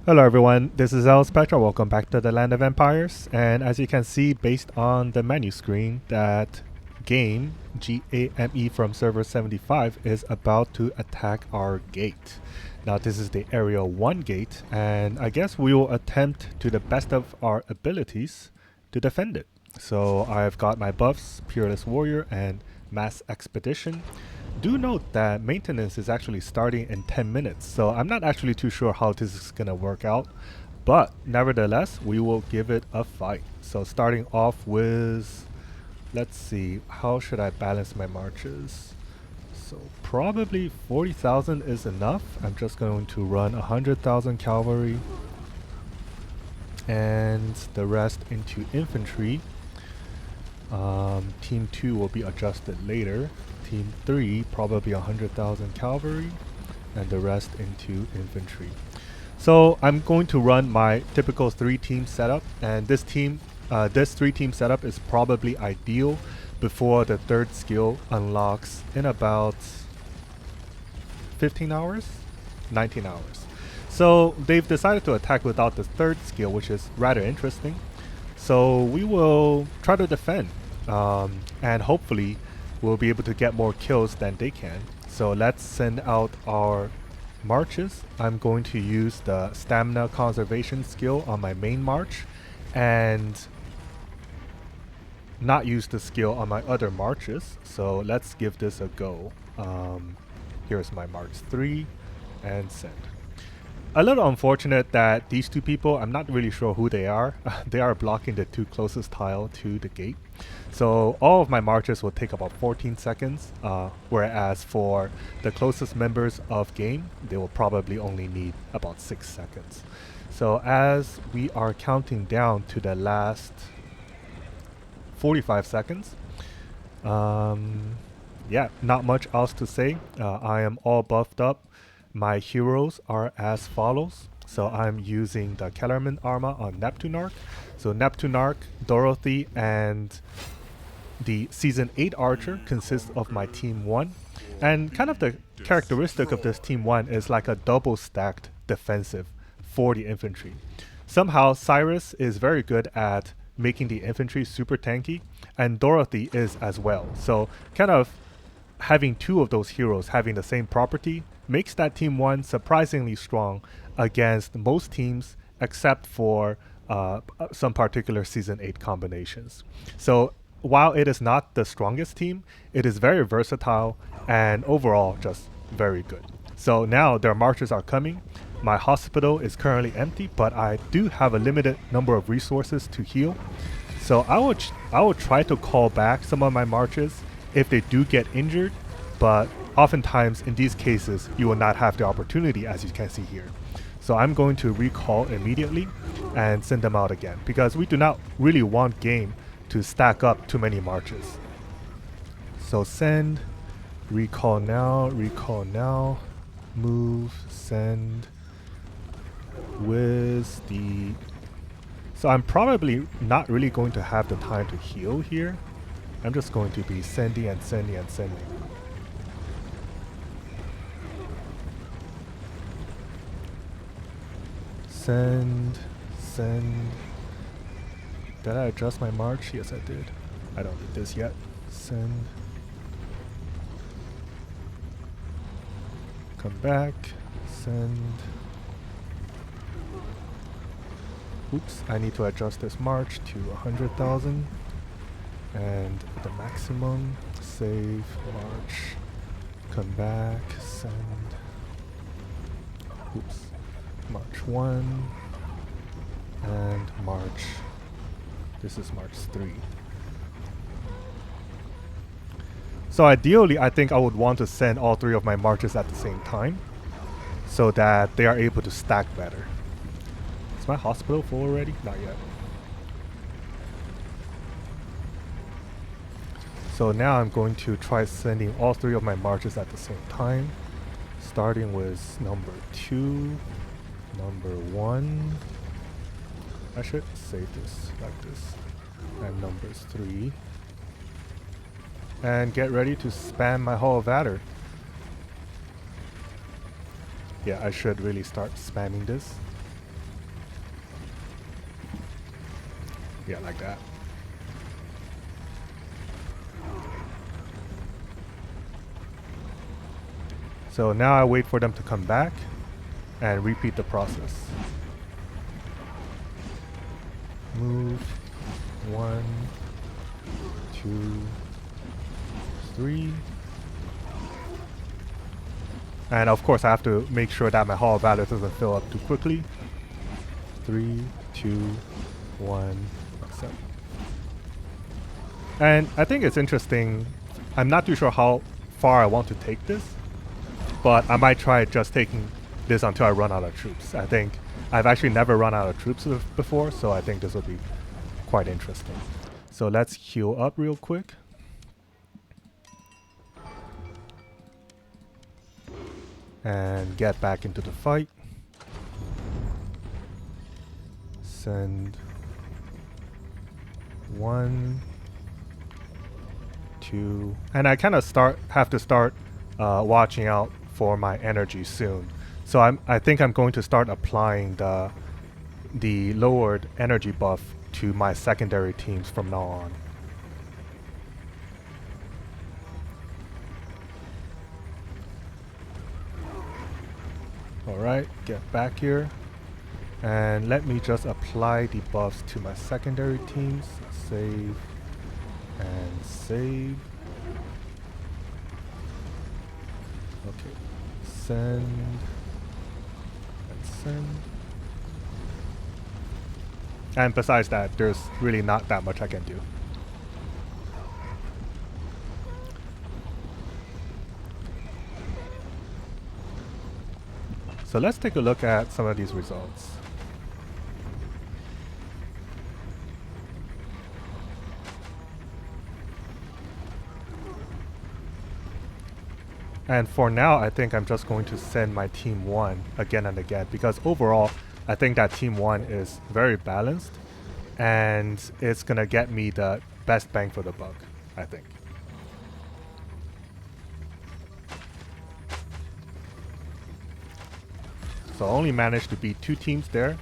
Hello everyone, this is Elspectra. Welcome back to the Land of Empires. And as you can see, based on the menu screen, that game, GAME from server 75, is about to attack our gate. Now this is the Area 1 gate, and I guess we will attempt to the best of our abilities to defend it. So I've got my buffs, Peerless Warrior and Mass Expedition. Do note that maintenance is actually starting in 10 minutes, so I'm not actually too sure how this is going to work out, but nevertheless, we will give it a fight. So starting off with, let's see, how should I balance my marches? So probably 40,000 is enough. I'm just going to run 100,000 cavalry and the rest into infantry. Team 2 will be adjusted later. Team 3 probably 100,000 cavalry and the rest into infantry. So I'm going to run my typical 3-team setup, and this 3-team setup is probably ideal before the third skill unlocks in about 15 hours, 19 hours. So they've decided to attack without the third skill, which is rather interesting. So we will try to defend, and hopefully we'll be able to get more kills than they can. So let's send out our marches. I'm going to use the stamina conservation skill on my main march and not use the skill on my other marches. So let's give this a go. Here's my march 3 and send. A little unfortunate that these two people, I'm not really sure who they are. They are blocking the two closest tile to the gate. So all of my marches will take about 14 seconds, whereas for the closest members of game, they will probably only need about 6 seconds. So as we are counting down to the last 45 seconds, yeah, not much else to say. I am all buffed up. My heroes are as follows. So I'm using the Kellerman Arma on Neptunarch. So Neptunarch, Dorothy, and the Season 8 Archer consists of my Team 1. And kind of the characteristic of this Team 1 is like a double stacked defensive for the infantry. Somehow Cyrus is very good at making the infantry super tanky, and Dorothy is as well. So kind of having two of those heroes having the same property makes that Team 1 surprisingly strong against most teams except for some particular Season 8 combinations. So while it is not the strongest team, it is very versatile and overall just very good. So now their marches are coming. My hospital is currently empty, but I do have a limited number of resources to heal. So I will try to call back some of my marches if they do get injured, but oftentimes in these cases you will not have the opportunity, as you can see here. So I'm going to recall immediately and send them out again, because we do not really want game to stack up too many marches. So send, recall now, move, send, with the... So I'm probably not really going to have the time to heal here. I'm just going to be sending and sending and sending. Send. Did I adjust my march? Yes, I did. I don't need this yet. Send. Come back. Send. Oops, I need to adjust this march to 100,000. And the maximum. Save. March. Come back. Send. Oops. March 1 and March. This is March 3. So ideally, I think I would want to send all 3 of my marches at the same time so that they are able to stack better. Is my hospital full already? Not yet. So now I'm going to try sending all 3 of my marches at the same time, starting with number 2. Number 1, I should save this like this, and numbers 3, and get ready to spam my Hall of Valor. Yeah, I should really start spamming this. Yeah, like that. So now I wait for them to come back and repeat the process. Move 1, 2, 3. And of course I have to make sure that my Hall of Valor doesn't fill up too quickly. 3, 2, 1, accept. And I think it's interesting. I'm not too sure how far I want to take this, but I might try just taking this until I run out of troops. I think I've actually never run out of troops before, so I think this will be quite interesting. So let's heal up real quick. And get back into the fight. Send 1, 2, and I kind of have to start watching out for my energy soon. So I think I'm going to start applying the lowered energy buff to my secondary teams from now on. Alright, get back here. And let me just apply the buffs to my secondary teams. Save and save. Okay, send and send. And besides that, there's really not that much I can do. So let's take a look at some of these results. And for now, I think I'm just going to send my team 1 again and again, because overall, I think that team 1 is very balanced and it's gonna get me the best bang for the buck, I think. So I only managed to beat 2 teams there.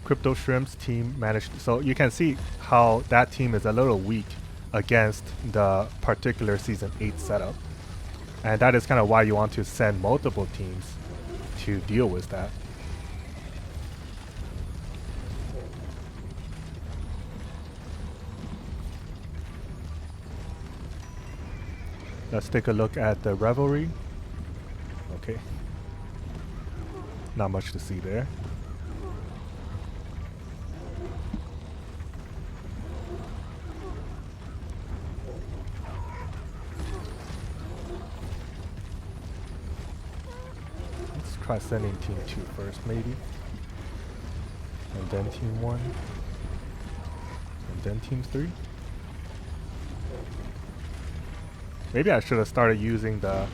Crypto Shrimp's team managed, so you can see how that team is a little weak against the particular Season 8 setup. And that is kind of why you want to send multiple teams to deal with that. Let's take a look at the Revelry. Okay. Not much to see there. Let's try sending team 2 first, maybe. And then team 1. And then team 3. Maybe I should have started using the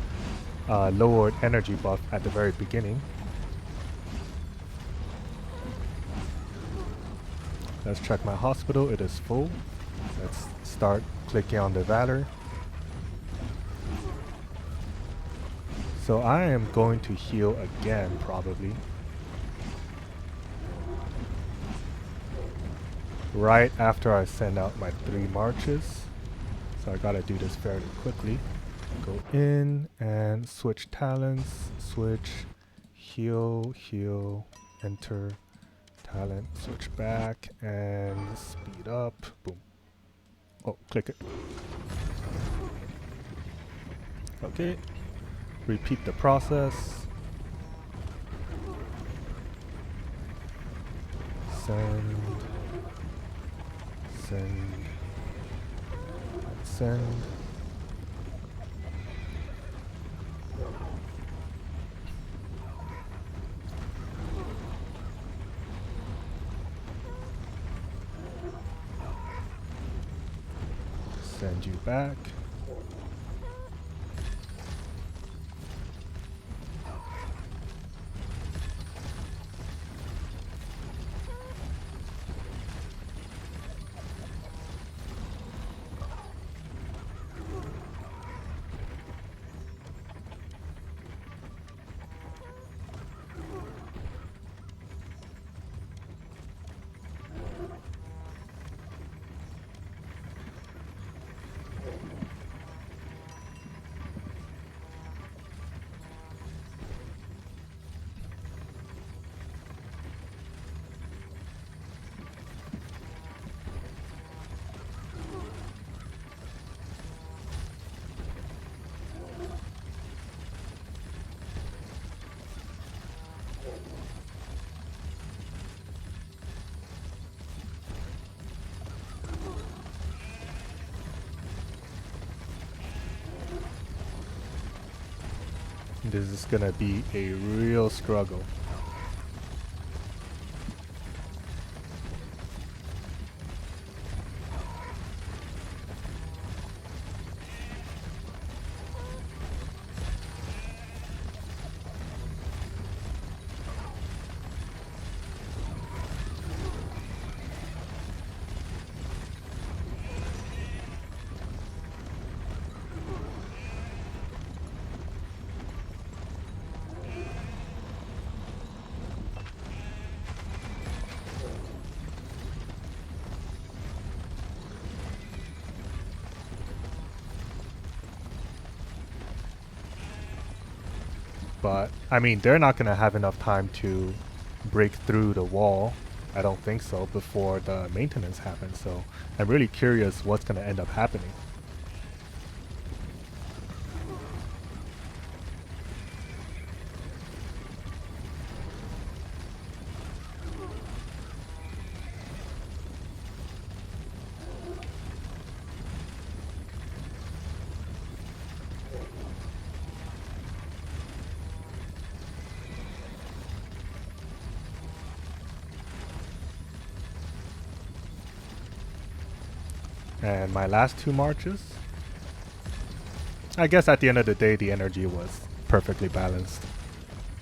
lowered energy buff at the very beginning. Let's check my hospital. It is full. Let's start clicking on the Valor. So I am going to heal again, probably. Right after I send out my 3 marches. So I gotta do this fairly quickly. Go in and switch talents, switch, heal, heal, enter, talent, switch back, and speed up. Boom. Oh, click it. Okay. Repeat the process. Send, send, send. Send you back. This is gonna be a real struggle. But I mean, they're not gonna have enough time to break through the wall. I don't think so before the maintenance happens. So I'm really curious what's gonna end up happening. And my last two marches, I guess at the end of the day, the energy was perfectly balanced.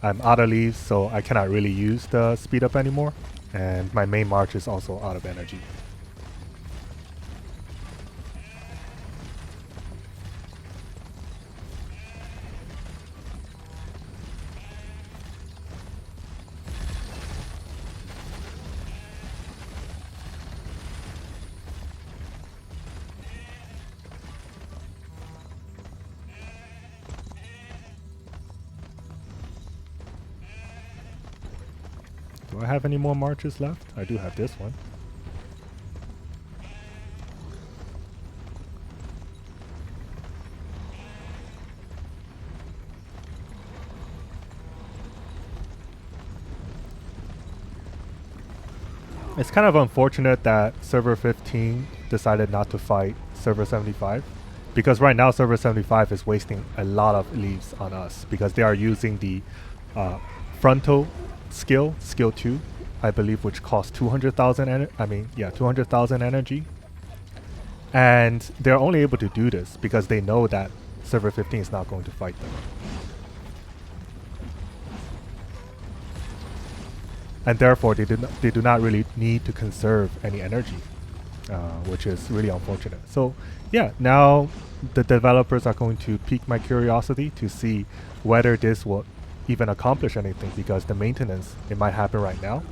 I'm out of leaves, so I cannot really use the speed up anymore. And my main march is also out of energy. Do I have any more marches left? I do have this one. It's kind of unfortunate that server 15 decided not to fight server 75, because right now server 75 is wasting a lot of leaves on us because they are using the frontal skill 2, I believe, which costs 200,000 200,000 energy. And they're only able to do this because they know that server 15 is not going to fight them. And therefore they do not really need to conserve any energy, which is really unfortunate. So yeah, now the developers are going to pique my curiosity to see whether this will even accomplish anything, because the maintenance, it might happen right now.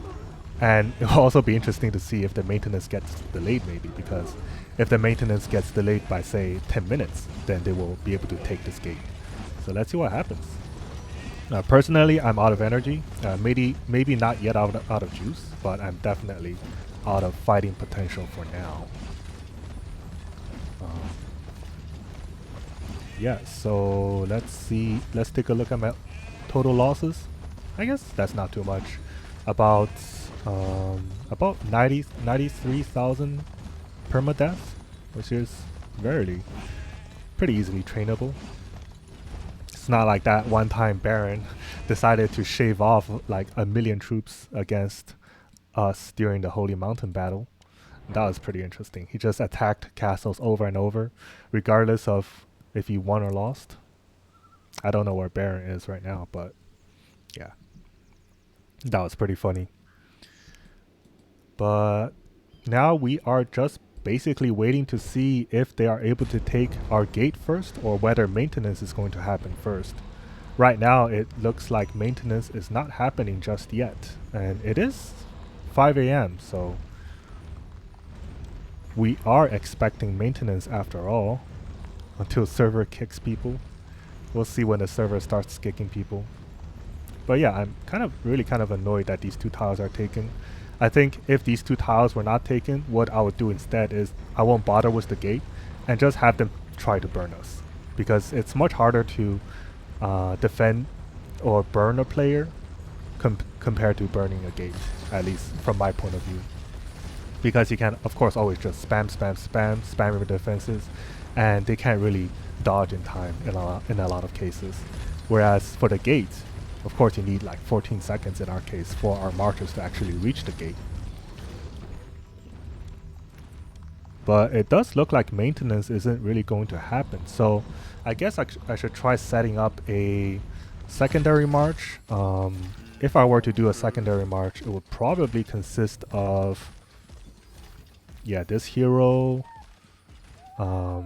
And it will also be interesting to see if the maintenance gets delayed, maybe, because if the maintenance gets delayed by say 10 minutes, then they will be able to take this gate. So let's see what happens. Personally, I'm out of energy. Maybe not yet out of juice, but I'm definitely out of fighting potential for now. Yeah, so let's see. Let's take a look at my total losses. I guess that's not too much. About 93,000 permadeath, which is pretty easily trainable. It's not like that one time Baron decided to shave off like 1 million troops against us during the Holy Mountain battle. That was pretty interesting. He just attacked castles over and over, regardless of if he won or lost. I don't know where Baron is right now, but yeah. That was pretty funny. But now we are just basically waiting to see if they are able to take our gate first or whether maintenance is going to happen first. Right now it looks like maintenance is not happening just yet, and it is 5 a.m. so we are expecting maintenance after all, until server kicks people. We'll see when the server starts kicking people. But yeah, I'm really kind of annoyed that these two tiles are taken. I think if these two tiles were not taken, what I would do instead is I won't bother with the gate and just have them try to burn us, because it's much harder to defend or burn a player compared to burning a gate, at least from my point of view. Because you can, of course, always just spam your defenses, and they can't really dodge in time in a lot of cases. Whereas for the gate, of course, you need like 14 seconds in our case for our marchers to actually reach the gate. But it does look like maintenance isn't really going to happen. So I guess I should try setting up a secondary march. If I were to do a secondary march, it would probably consist of, yeah, this hero. Oh,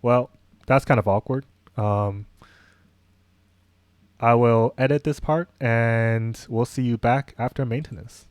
well, that's kind of awkward. I will edit this part and we'll see you back after maintenance.